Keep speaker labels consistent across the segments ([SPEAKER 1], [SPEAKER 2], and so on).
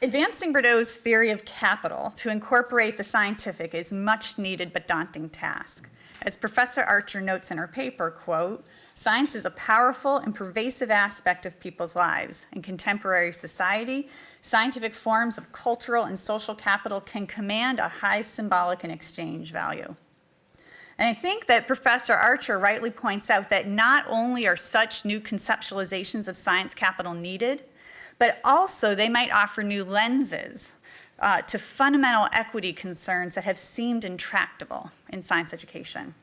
[SPEAKER 1] Advancing Bordeaux's theory of capital to incorporate the scientific is much needed but daunting task. As Professor Archer notes in her paper, quote, "Science is a powerful and pervasive aspect of people's lives. In contemporary society, scientific forms of cultural and social capital can command a high symbolic and exchange value." And I think that Professor Archer rightly points out that not only are such new conceptualizations of science capital needed, but also they might offer new lenses to fundamental equity concerns that have seemed intractable in science education.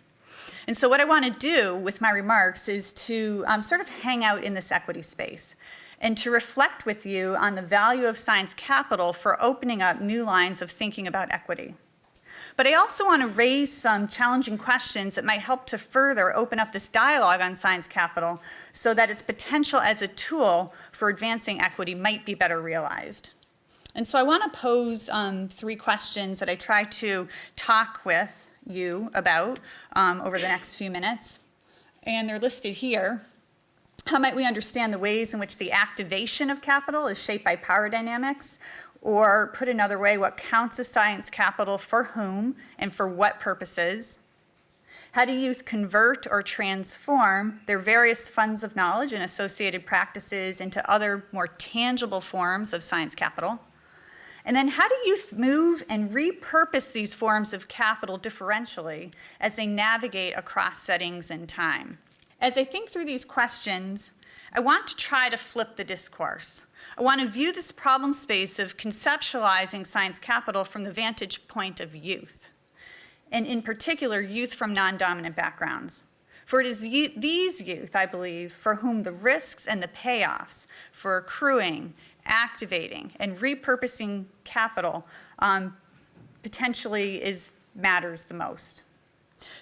[SPEAKER 1] And so what I want to do with my remarks is to sort of hang out in this equity space and to reflect with you on the value of science capital for opening up new lines of thinking about equity. But I also want to raise some challenging questions that might help to further open up this dialogue on science capital so that its potential as a tool for advancing equity might be better realized. And so I want to pose 3 questions that I try to talk with you about over the next few minutes. And they're listed here. How might we understand the ways in which the activation of capital is shaped by power dynamics? Or put another way, what counts as science capital for whom and for what purposes? How do youth convert or transform their various funds of knowledge and associated practices into other more tangible forms of science capital? And then how do youth move and repurpose these forms of capital differentially as they navigate across settings and time? As I think through these questions, I want to try to flip the discourse. I want to view this problem space of conceptualizing science capital from the vantage point of youth, and in particular, youth from non-dominant backgrounds. For it is these youth, I believe, for whom the risks and the payoffs for accruing, activating, and repurposing capital potentially matters the most.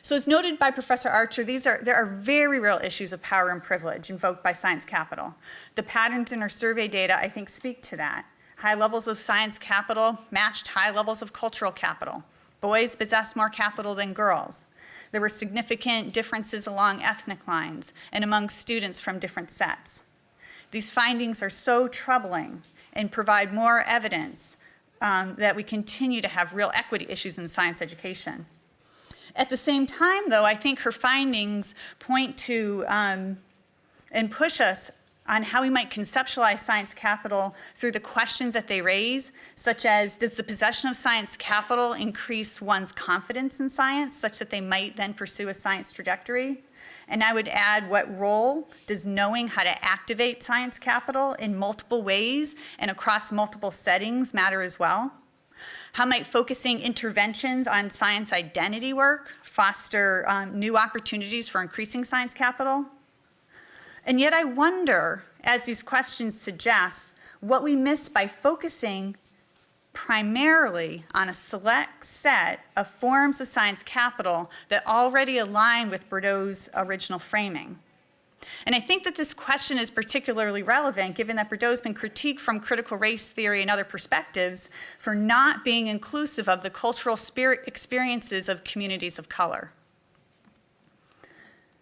[SPEAKER 1] So as noted by Professor Archer, there are very real issues of power and privilege invoked by science capital. The patterns in our survey data, I think, speak to that. High levels of science capital matched high levels of cultural capital. Boys possess more capital than girls. There were significant differences along ethnic lines and among students from different sets. These findings are so troubling and provide more evidence that we continue to have real equity issues in science education. At the same time, though, I think her findings point to and push us on how we might conceptualize science capital through the questions that they raise, such as, does the possession of science capital increase one's confidence in science, such that they might then pursue a science trajectory? And I would add, what role does knowing how to activate science capital in multiple ways and across multiple settings matter as well? How might focusing interventions on science identity work foster new opportunities for increasing science capital? And yet I wonder, as these questions suggest, what we miss by focusing primarily on a select set of forms of science capital that already align with Bordeaux's original framing. And I think that this question is particularly relevant given that Bordeaux has been critiqued from critical race theory and other perspectives for not being inclusive of the cultural experiences of communities of color.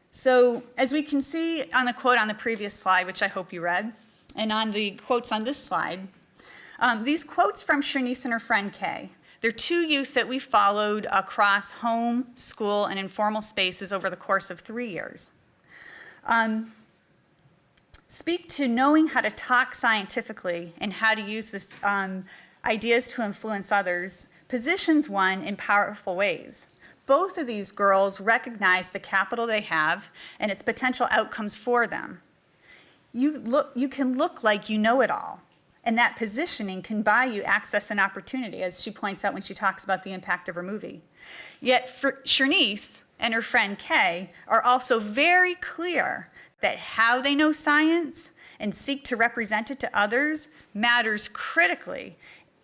[SPEAKER 1] So as we can see on the quote on the previous slide, which I hope you read, and on the quotes on this slide, these quotes from Shanice and her friend Kay, they're 2 youth that we followed across home, school, and informal spaces over the course of 3 years. Speak to knowing how to talk scientifically and how to use this ideas to influence others positions one in powerful ways. Both of these girls recognize the capital they have and its potential outcomes for them. You can look like you know it all, and that positioning can buy you access and opportunity, as she points out when she talks about the impact of her movie. Yet Shanice and her friend Kay are also very clear that how they know science and seek to represent it to others matters critically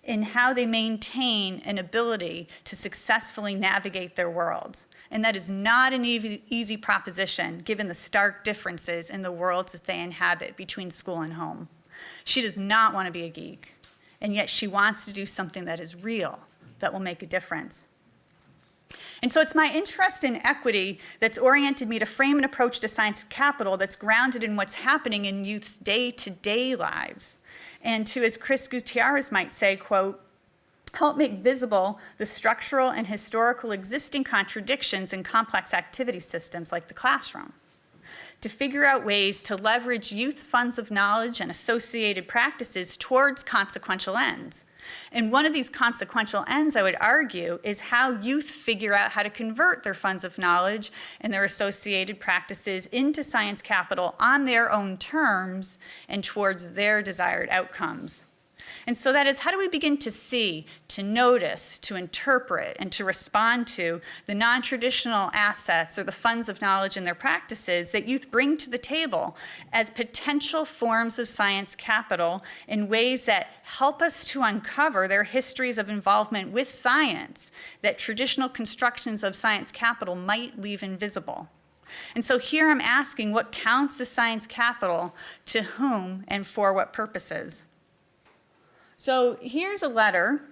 [SPEAKER 1] in how they maintain an ability to successfully navigate their worlds. And that is not an easy proposition given the stark differences in the worlds that they inhabit between school and home. She does not want to be a geek, and yet she wants to do something that is real, that will make a difference. And so it's my interest in equity that's oriented me to frame an approach to science capital that's grounded in what's happening in youth's day-to-day lives. And to, as Chris Gutierrez might say, quote, help make visible the structural and historical existing contradictions in complex activity systems like the classroom. To figure out ways to leverage youth's funds of knowledge and associated practices towards consequential ends. And one of these consequential ends, I would argue, is how youth figure out how to convert their funds of knowledge and their associated practices into science capital on their own terms and towards their desired outcomes. And so that is, how do we begin to see, to notice, to interpret, and to respond to the non-traditional assets or the funds of knowledge and their practices that youth bring to the table as potential forms of science capital in ways that help us to uncover their histories of involvement with science that traditional constructions of science capital might leave invisible. And so here I'm asking, what counts as science capital, to whom, and for what purposes? So here's a letter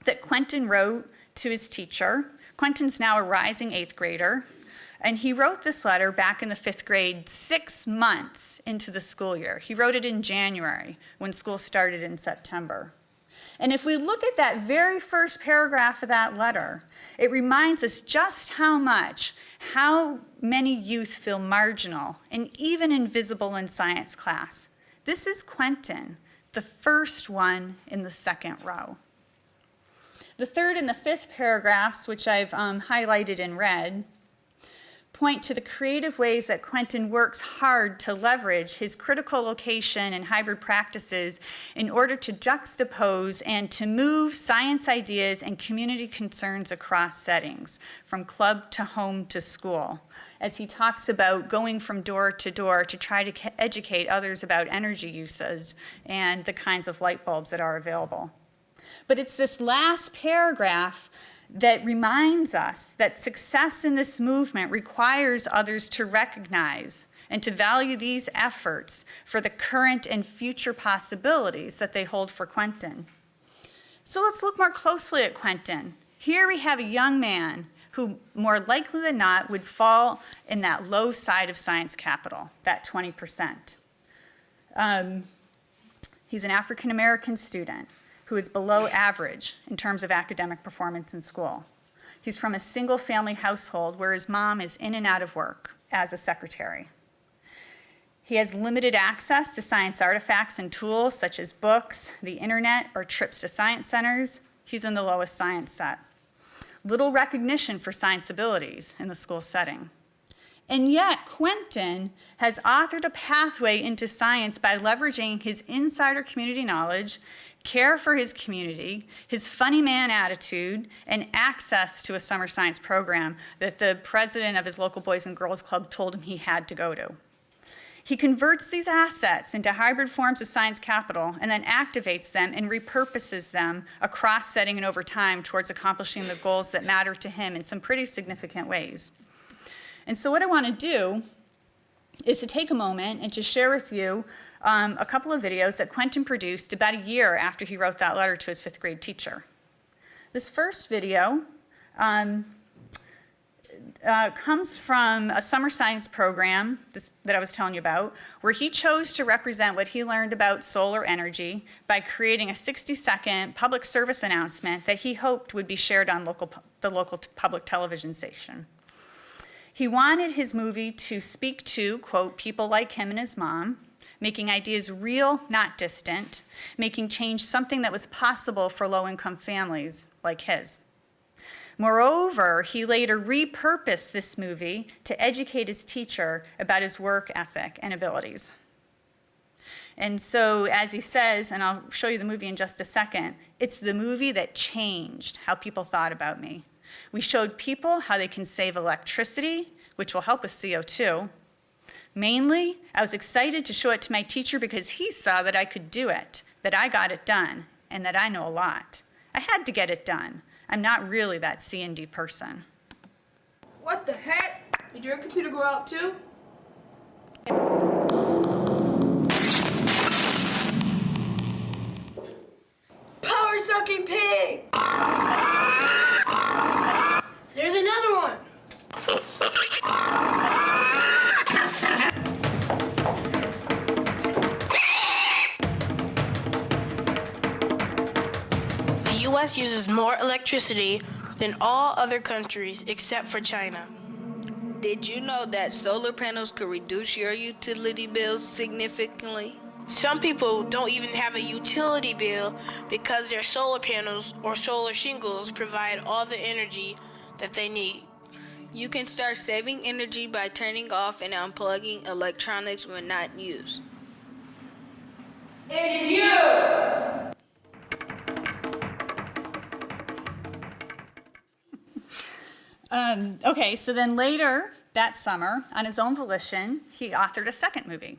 [SPEAKER 1] that Quentin wrote to his teacher. Quentin's now a rising 8th grader, and he wrote this letter back in the 5th grade 6 months into the school year. He wrote it in January when school started in September. And if we look at that very first paragraph of that letter, it reminds us just how many youth feel marginal and even invisible in science class. This is Quentin, the first one in the second row. The third and the fifth paragraphs, which I've highlighted in red, point to the creative ways that Quentin works hard to leverage his critical location and hybrid practices in order to juxtapose and to move science ideas and community concerns across settings, from club to home to school, as he talks about going from door to door to try to educate others about energy uses and the kinds of light bulbs that are available. But it's this last paragraph that reminds us that success in this movement requires others to recognize and to value these efforts for the current and future possibilities that they hold for Quentin. So let's look more closely at Quentin. Here we have a young man who, more likely than not, would fall in that low side of science capital, that 20%. He's an African-American student who is below average in terms of academic performance in school. He's from a single-family household where his mom is in and out of work as a secretary. He has limited access to science artifacts and tools such as books, the internet, or trips to science centers. He's in the lowest science set. Little recognition for science abilities in the school setting. And yet, Quentin has authored a pathway into science by leveraging his insider community knowledge, care for his community, his funny man attitude, and access to a summer science program that the president of his local Boys and Girls Club told him he had to go to. He converts these assets into hybrid forms of science capital and then activates them and repurposes them across setting and over time towards accomplishing the goals that matter to him in some pretty significant ways. And so what I want to do is to take a moment and to share with you a couple of videos that Quentin produced about a year after he wrote that letter to his 5th grade teacher. This first video comes from a summer science program that I was telling you about, where he chose to represent what he learned about solar energy by creating a 60-second public service announcement that he hoped would be shared on the local public television station. He wanted his movie to speak to, quote, people like him and his mom, making ideas real, not distant, making change something that was possible for low-income families like his. Moreover, he later repurposed this movie to educate his teacher about his work ethic and abilities. And so, as he says, and I'll show you the movie in just a second, it's the movie that changed how people thought about me. We showed people how they can save electricity, which will help with CO2. Mainly, I was excited to show it to my teacher because he saw that I could do it, that I got it done, and that I know a lot. I had to get it done. I'm not really that C&D person.
[SPEAKER 2] What the heck? Did your computer go out too? Power-sucking pig!
[SPEAKER 3] U.S. uses more electricity than all other countries except for China.
[SPEAKER 4] Did you know that solar panels could reduce your utility bills significantly?
[SPEAKER 3] Some people don't even have a utility bill because their solar panels or solar shingles provide all the energy that they need.
[SPEAKER 4] You can start saving energy by turning off and unplugging electronics when not used.
[SPEAKER 2] It's you!
[SPEAKER 1] Okay, so then later that summer, on his own volition, he authored a second movie.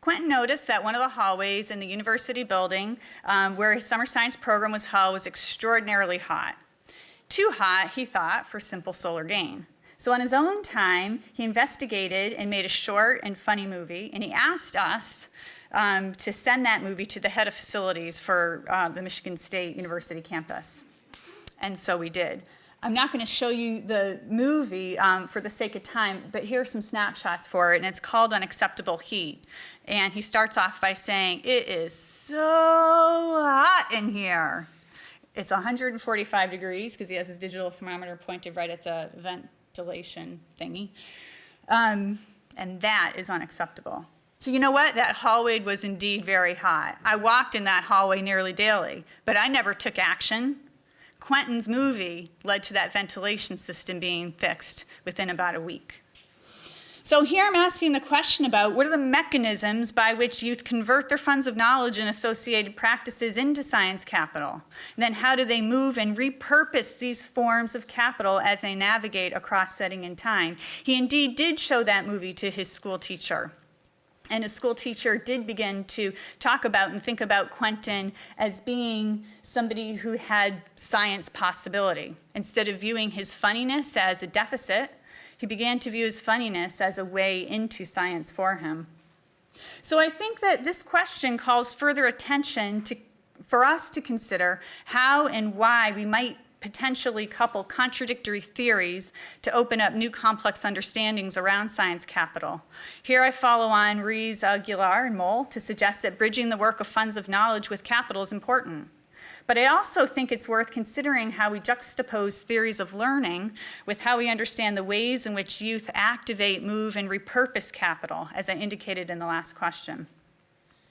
[SPEAKER 1] Quentin noticed that one of the hallways in the university building where his summer science program was held was extraordinarily hot. Too hot, he thought, for simple solar gain. So on his own time, he investigated and made a short and funny movie, and he asked us to send that movie to the head of facilities for the Michigan State University campus. And so we did. I'm not going to show you the movie for the sake of time, but here are some snapshots for it, and it's called Unacceptable Heat. And he starts off by saying, "It is so hot in here." It's 145 degrees because he has his digital thermometer pointed right at the ventilation thingy. And that is unacceptable. So you know what? That hallway was indeed very hot. I walked in that hallway nearly daily, but I never took action. Quentin's movie led to that ventilation system being fixed within about a week. So here I'm asking the question about what are the mechanisms by which youth convert their funds of knowledge and associated practices into science capital? And then how do they move and repurpose these forms of capital as they navigate across setting and time? He indeed did show that movie to his school teacher. And his school teacher did begin to talk about and think about Quentin as being somebody who had science possibility. Instead of viewing his funniness as a deficit, he began to view his funniness as a way into science for him. So I think that this question calls further attention for us to consider how and why we might potentially couple contradictory theories to open up new complex understandings around science capital. Here I follow on Ruiz, Aguilar, and Moll to suggest that bridging the work of funds of knowledge with capital is important. But I also think it's worth considering how we juxtapose theories of learning with how we understand the ways in which youth activate, move, and repurpose capital, as I indicated in the last question.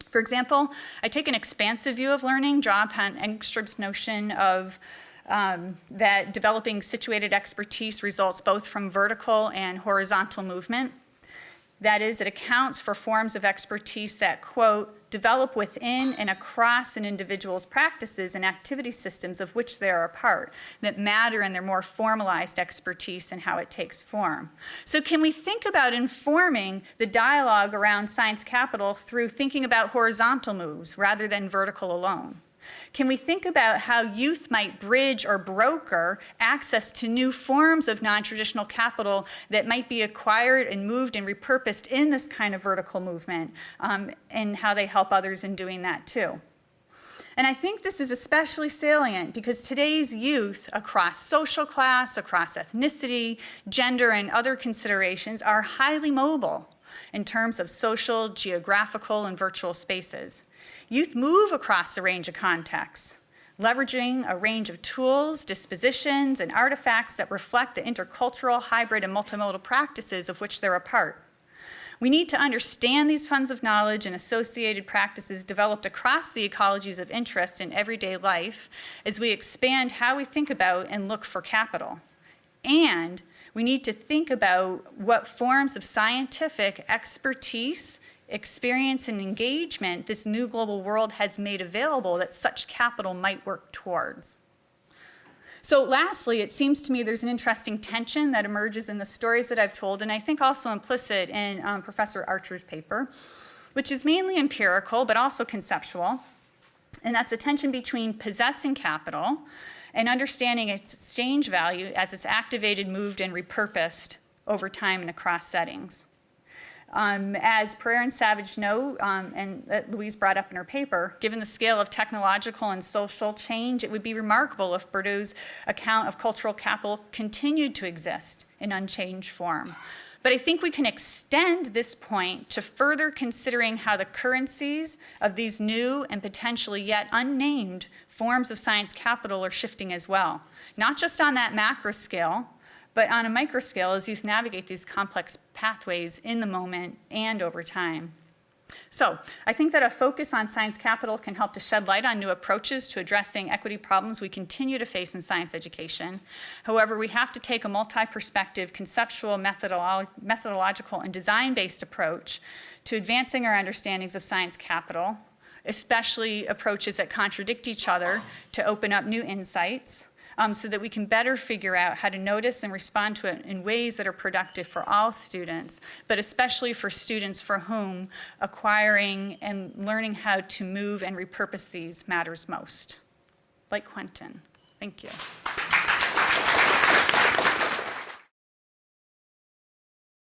[SPEAKER 1] For example, I take an expansive view of learning, draw upon Engstrom's notion of that developing situated expertise results both from vertical and horizontal movement. That is, it accounts for forms of expertise that, quote, develop within and across an individual's practices and activity systems of which they are a part, that matter in their more formalized expertise and how it takes form. So can we think about informing the dialogue around science capital through thinking about horizontal moves rather than vertical alone? Can we think about how youth might bridge or broker access to new forms of non-traditional capital that might be acquired and moved and repurposed in this kind of vertical movement, and how they help others in doing that too? And I think this is especially salient because today's youth across social class, across ethnicity, gender, and other considerations are highly mobile in terms of social, geographical, and virtual spaces. Youth move across a range of contexts, leveraging a range of tools, dispositions, and artifacts that reflect the intercultural, hybrid, and multimodal practices of which they're a part. We need to understand these funds of knowledge and associated practices developed across the ecologies of interest in everyday life as we expand how we think about and look for capital. And we need to think about what forms of scientific expertise, experience, and engagement this new global world has made available that such capital might work towards. So lastly, it seems to me there's an interesting tension that emerges in the stories that I've told, and I think also implicit in Professor Archer's paper, which is mainly empirical but also conceptual, and that's a tension between possessing capital and understanding its exchange value as it's activated, moved, and repurposed over time and across settings. As Pereira and Savage note, and that Louise brought up in her paper, given the scale of technological and social change, it would be remarkable if Bourdieu's account of cultural capital continued to exist in unchanged form. But I think we can extend this point to further considering how the currencies of these new and potentially yet unnamed forms of science capital are shifting as well. Not just on that macro scale, but on a micro scale as you navigate these complex pathways in the moment and over time. So I think that a focus on science capital can help to shed light on new approaches to addressing equity problems we continue to face in science education. However, we have to take a multi-perspective, conceptual, methodological, and design-based approach to advancing our understandings of science capital, especially approaches that contradict each other to open up new insights, so that we can better figure out how to notice and respond to it in ways that are productive for all students, but especially for students for whom acquiring and learning how to move and repurpose these matters most, like Quentin. Thank you.